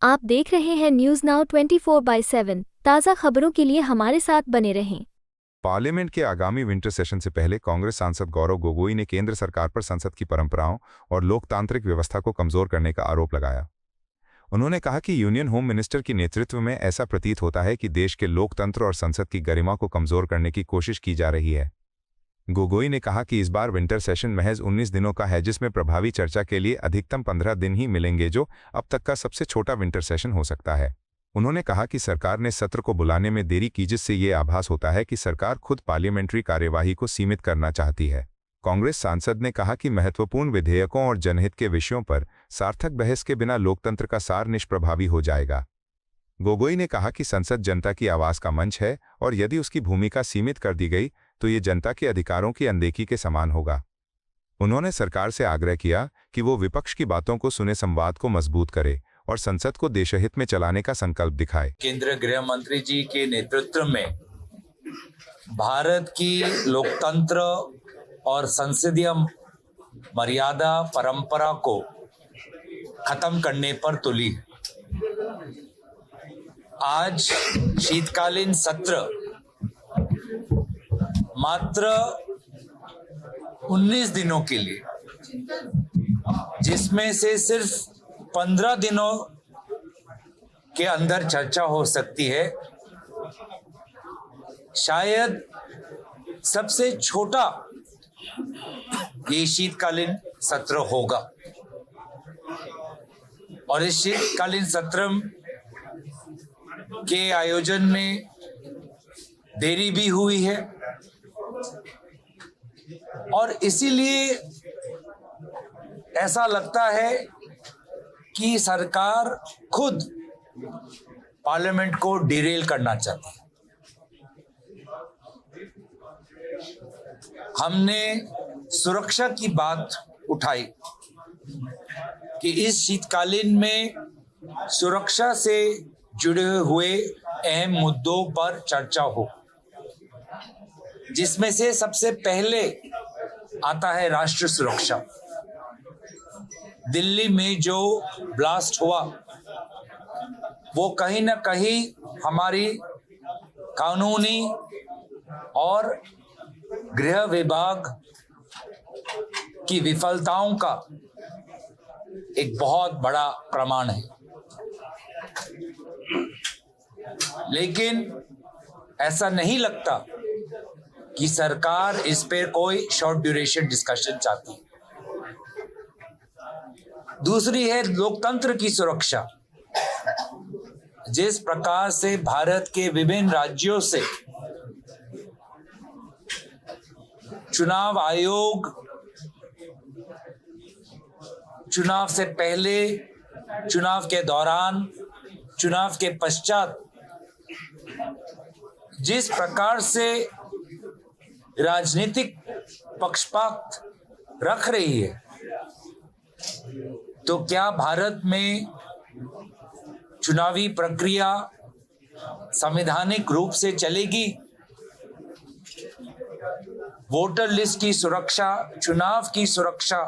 आप देख रहे हैं न्यूज़ नाउ 24/7 ताज़ा खबरों के लिए हमारे साथ बने रहें। पार्लियामेंट के आगामी विंटर सेशन से पहले कांग्रेस सांसद गौरव गोगोई ने केंद्र सरकार पर संसद की परंपराओं और लोकतांत्रिक व्यवस्था को कमजोर करने का आरोप लगाया। उन्होंने कहा कि यूनियन होम मिनिस्टर के नेतृत्व में ऐसा प्रतीत होता है कि देश के लोकतंत्र और संसद की गरिमा को कमजोर करने की कोशिश की जा रही है। गोगोई ने कहा कि इस बार विंटर सेशन महज 19 दिनों का है, जिसमें प्रभावी चर्चा के लिए अधिकतम 15 दिन ही मिलेंगे, जो अब तक का सबसे छोटा विंटर सेशन हो सकता है। उन्होंने कहा कि सरकार ने सत्र को बुलाने में देरी की, जिससे ये आभास होता है कि सरकार खुद पार्लियामेंट्री कार्यवाही को सीमित करना चाहती है। कांग्रेस सांसद ने कहा कि महत्वपूर्ण विधेयकों और जनहित के विषयों पर सार्थक बहस के बिना लोकतंत्र का सार निष्प्रभावी हो जाएगा। गोगोई ने कहा कि संसद जनता की आवाज का मंच है और यदि उसकी भूमिका सीमित कर दी गई तो ये जनता के अधिकारों की अनदेखी के समान होगा। उन्होंने सरकार से आग्रह किया कि वो विपक्ष की बातों को सुने, संवाद को मजबूत करे और संसद को देशहित में चलाने का संकल्प दिखाए। केंद्रीय गृह मंत्री जी के नेतृत्व में भारत की लोकतंत्र और संसदीय मर्यादा परंपरा को खत्म करने पर तुली है। आज शीतकालीन सत्र मात्र 19 दिनों के लिए, जिसमें से सिर्फ 15 दिनों के अंदर चर्चा हो सकती है, शायद सबसे छोटा ये शीतकालीन सत्र होगा। और इस शीतकालीन सत्र के आयोजन में देरी भी हुई है और इसीलिए ऐसा लगता है कि सरकार खुद पार्लियामेंट को डिरेल करना चाहती है। हमने सुरक्षा की बात उठाई कि इस शीतकालीन में सुरक्षा से जुड़े हुए अहम मुद्दों पर चर्चा हो, जिसमें से सबसे पहले आता है राष्ट्र सुरक्षा। दिल्ली में जो ब्लास्ट हुआ वो कहीं ना कहीं हमारी कानूनी और गृह विभाग की विफलताओं का एक बहुत बड़ा प्रमाण है। लेकिन ऐसा नहीं लगता कि सरकार इस पर कोई शॉर्ट ड्यूरेशन डिस्कशन चाहती है। दूसरी है लोकतंत्र की सुरक्षा। जिस प्रकार से भारत के विभिन्न राज्यों से चुनाव आयोग चुनाव से पहले, चुनाव के दौरान, चुनाव के पश्चात जिस प्रकार से राजनीतिक पक्षपात रख रही है, तो क्या भारत में चुनावी प्रक्रिया संवैधानिक रूप से चलेगी? वोटर लिस्ट की सुरक्षा, चुनाव की सुरक्षा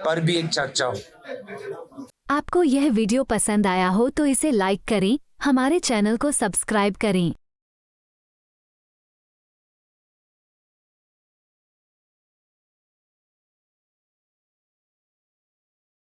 पर भी एक चर्चा हो। आपको यह वीडियो पसंद आया हो तो इसे लाइक करें, हमारे चैनल को सब्सक्राइब करें।